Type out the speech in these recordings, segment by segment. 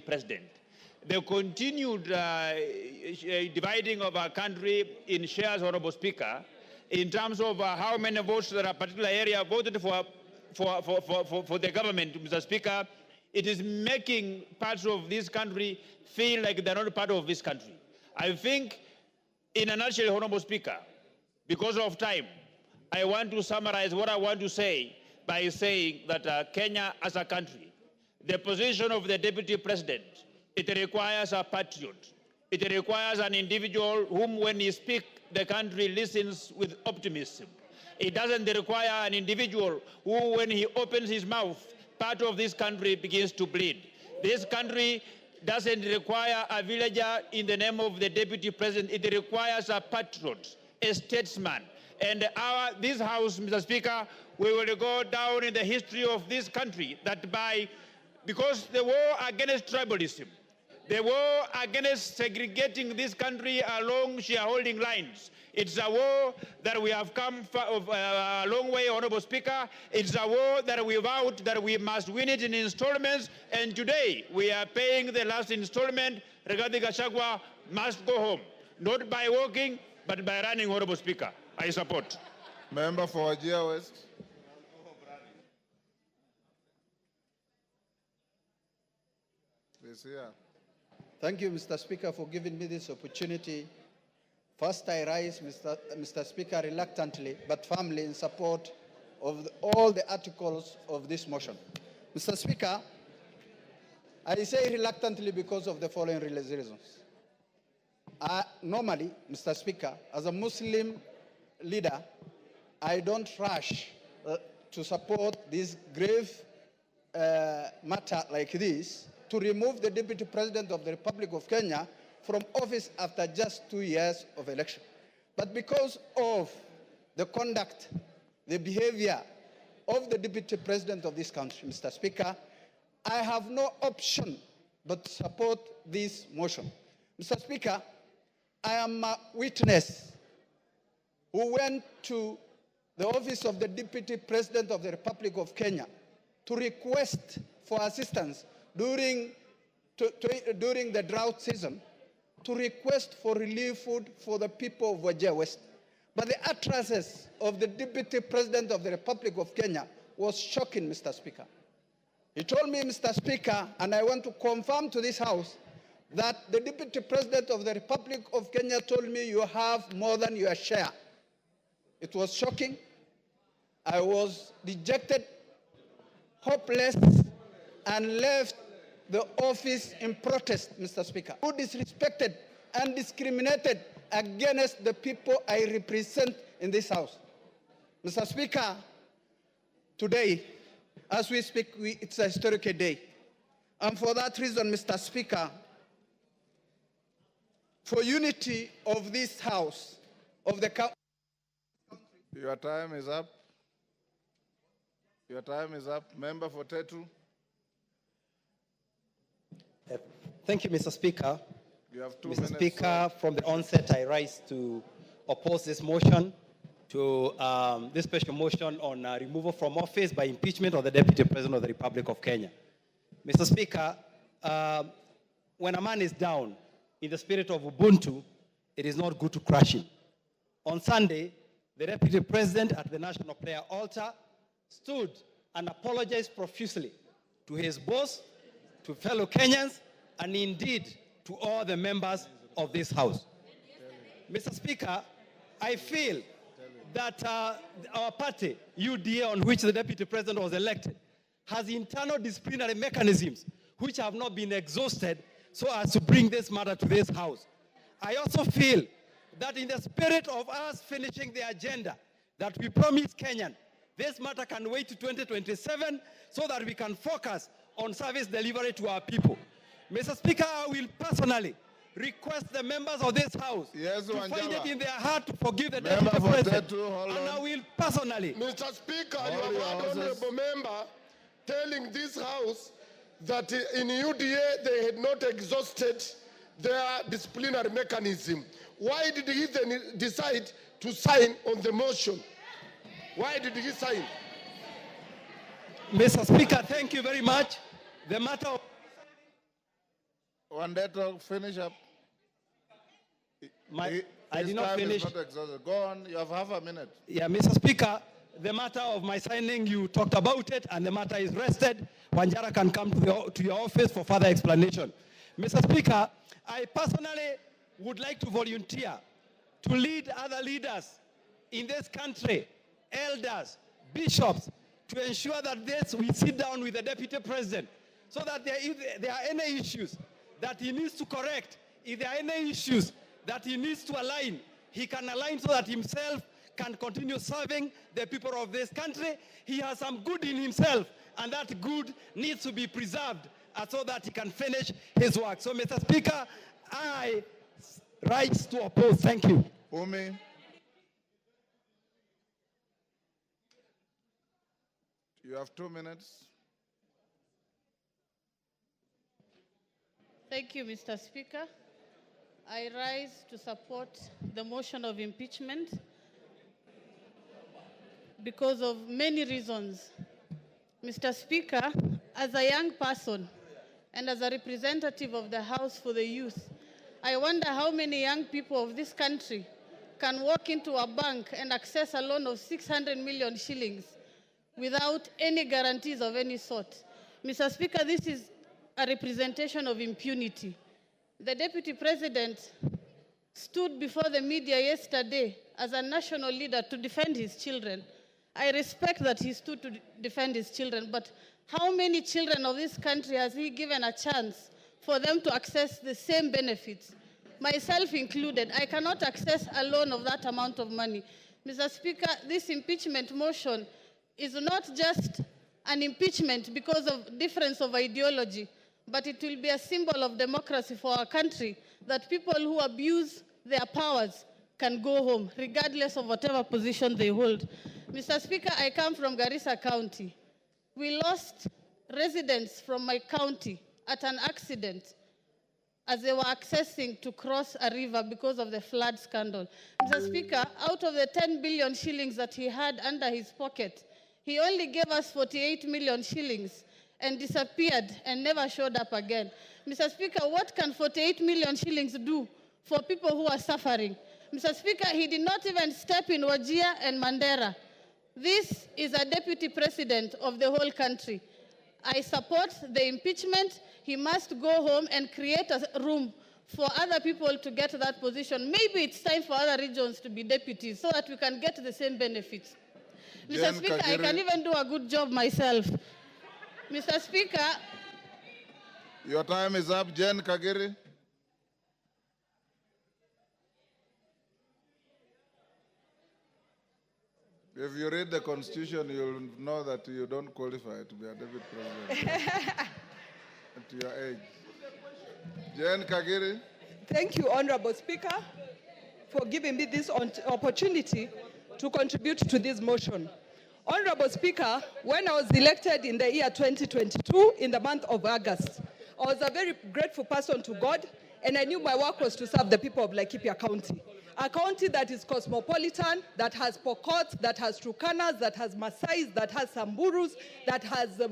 president. The continued dividing of our country in shares, Honorable Speaker, in terms of how many votes that a particular area voted for the government, Mr. Speaker, it is making parts of this country feel like they're not part of this country. I think, in a nutshell, Honorable Speaker, because of time, I want to summarize what I want to say by saying that Kenya as a country, the position of the Deputy President, it requires a patriot. It requires an individual whom, when he speaks, the country listens with optimism. It doesn't require an individual who, when he opens his mouth, part of this country begins to bleed. This country doesn't require a villager in the name of the Deputy President. It requires a patriot, a statesman. And this House, Mr. Speaker, we will go down in the history of this country because the war against tribalism, the war against segregating this country along shareholding lines, it's a war that we have come a long way, Honorable Speaker. It's a war that we vowed that we must win it in installments, and today we are paying the last installment. Rigathi Gachagua must go home, not by walking, but by running, Honorable Speaker. I support. Member for Wajir West. Please, yeah. Thank you, Mr. Speaker, for giving me this opportunity. First, I rise, Mr. Speaker, reluctantly but firmly in support of all the articles of this motion. Mr. Speaker, I say reluctantly because of the following reasons. Normally, Mr. Speaker, as a Muslim leader, I don't rush to support this grave matter like this, to remove the Deputy President of the Republic of Kenya from office after just 2 years of election. But because of the conduct, the behavior of the Deputy President of this country, Mr. Speaker, I have no option but to support this motion. Mr. Speaker, I am a witness who went to the office of the Deputy President of the Republic of Kenya to request for assistance during the drought season, to request for relief food for the people of Wajir West. But the utterances of the Deputy President of the Republic of Kenya was shocking, Mr. Speaker. He told me, Mr. Speaker, and I want to confirm to this House, that the Deputy President of the Republic of Kenya told me you have more than your share. It was shocking. I was dejected, hopeless, and left the office in protest, Mr. Speaker. Who disrespected and discriminated against the people I represent in this House. Mr. Speaker, today, as we speak, it's a historical day. And for that reason, Mr. Speaker, for unity of this House, of the country. Your time is up. Your time is up. Member for Tetu. Thank you, Mr. Speaker. You have 2 minutes. Mr. Speaker, from the onset, I rise to oppose this motion, this special motion on removal from office by impeachment of the Deputy President of the Republic of Kenya. Mr. Speaker, when a man is down in the spirit of Ubuntu, it is not good to crush him. On Sunday, the Deputy President at the National Prayer Altar stood and apologized profusely to his boss, to fellow Kenyans, and indeed to all the members of this House. Mr. Speaker, I feel that our party, UDA, on which the Deputy President was elected, has internal disciplinary mechanisms which have not been exhausted so as to bring this matter to this House. I also feel that in the spirit of us finishing the agenda that we promised Kenyan, this matter can wait to 2027 so that we can focus on service delivery to our people. Mr. Speaker, I will personally request the members of this House to find it in their heart to forgive the Deputy President. And I will personally. Mr. Speaker, you have had honorable member telling this House that in UDA they had not exhausted their disciplinary mechanism. Why did he then decide to sign on the motion? Why did he sign? Mr. Speaker, thank you very much. The matter of Wandeto, finish up. I did not time finish. Is not exhausted. Go on, you have half a minute. Yeah, Mr. Speaker, the matter of my signing, you talked about it, and the matter is rested. Wanjara can come to your office for further explanation. Mr. Speaker, I personally would like to volunteer to lead other leaders in this country, elders, bishops, to ensure that we sit down with the Deputy President so that if there are any issues that he needs to correct, if there are any issues that he needs to align, he can align so that himself can continue serving the people of this country. He has some good in himself, and that good needs to be preserved so that he can finish his work. So, Mr. Speaker, I rise to oppose. Thank you. Umi. You have 2 minutes. Thank you, Mr. Speaker. I rise to support the motion of impeachment because of many reasons. Mr. Speaker, as a young person and as a representative of the House for the Youth, I wonder how many young people of this country can walk into a bank and access a loan of 600 million shillings without any guarantees of any sort. Mr. Speaker, this is a representation of impunity. The Deputy President stood before the media yesterday as a national leader to defend his children. I respect that he stood to defend his children, but how many children of this country has he given a chance for them to access the same benefits? Myself included, I cannot access a loan of that amount of money. Mr. Speaker, this impeachment motion is not just an impeachment because of difference of ideology, but it will be a symbol of democracy for our country, that people who abuse their powers can go home, regardless of whatever position they hold. Mr. Speaker, I come from Garissa County. We lost residents from my county at an accident as they were accessing to cross a river because of the flood scandal. Mr. Speaker, out of the 10 billion shillings that he had under his pocket, he only gave us 48 million shillings and disappeared and never showed up again. Mr. Speaker, what can 48 million shillings do for people who are suffering? Mr. Speaker, he did not even step in Wajir and Mandera. This is a deputy president of the whole country. I support the impeachment. He must go home and create a room for other people to get that position. Maybe it's time for other regions to be deputies so that we can get the same benefits. Mr. Speaker, I can even do a good job myself. Mr. Speaker. Your time is up. Jen Kagiri. If you read the Constitution, you'll know that you don't qualify to be a deputy president at your age. Jen Kagiri. Thank you, Honorable Speaker, for giving me this opportunity to contribute to this motion. Honorable Speaker, when I was elected in the year 2022, in the month of August, I was a very grateful person to God, and I knew my work was to serve the people of Laikipia County. A county that is cosmopolitan, that has Pokot, that has Turkanas, that has Maasais, that has Samburus, that has the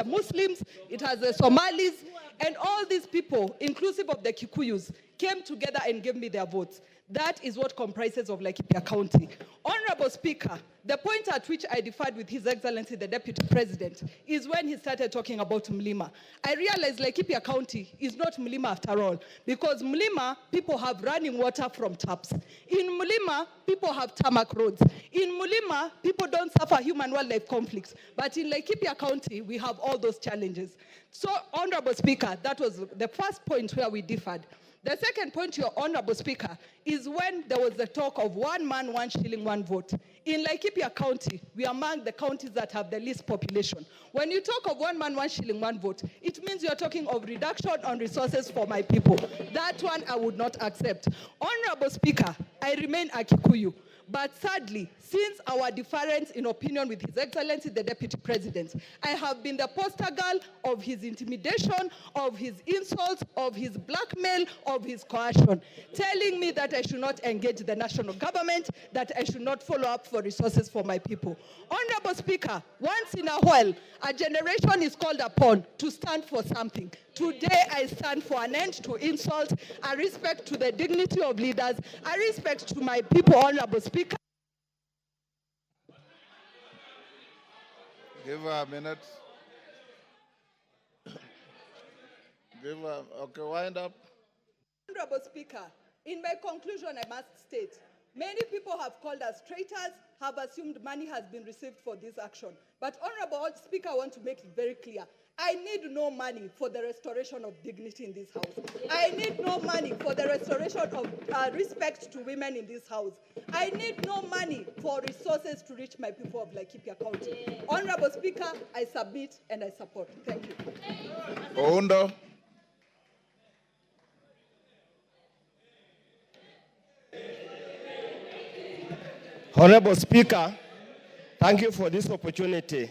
Muslims, it has the Somalis, and all these people, inclusive of the Kikuyus, came together and gave me their votes. That is what comprises of Laikipia County. Honorable Speaker, the point at which I differed with His Excellency the Deputy President is when he started talking about Mlima. I realized Laikipia County is not Mlima after all, because Mlima, people have running water from taps. In Mlima, people have tarmac roads. In Mlima, people don't suffer human-wildlife conflicts. But in Laikipia County, we have all those challenges. So, Honorable Speaker, that was the first point where we differed. The second point, Your Honorable Speaker, is when there was the talk of 1 man, 1 shilling, 1 vote. In Laikipia County, we are among the counties that have the least population. When you talk of 1 man, 1 shilling, 1 vote, it means you're talking of reduction on resources for my people. That one I would not accept. Honorable Speaker, I remain a Kikuyu. But sadly, since our difference in opinion with His Excellency, the Deputy President, I have been the poster girl of his intimidation, of his insults, of his blackmail, of his coercion, telling me that I should not engage the national government, that I should not follow up for resources for my people. Honorable Speaker, once in a while, a generation is called upon to stand for something. Today, I stand for an end to insult, a respect to the dignity of leaders, a respect to my people, Honorable Speaker. Give her a minute. Give her, okay, wind up. Honorable Speaker, in my conclusion, I must state, many people have called us traitors, have assumed money has been received for this action. But Honorable Speaker, I want to make it very clear. I need no money for the restoration of dignity in this house. I need no money for the restoration of respect to women in this house. I need no money for resources to reach my people of Laikipia County. Honorable Speaker, I submit and I support. Thank you. Oundo. Honorable Speaker, thank you for this opportunity.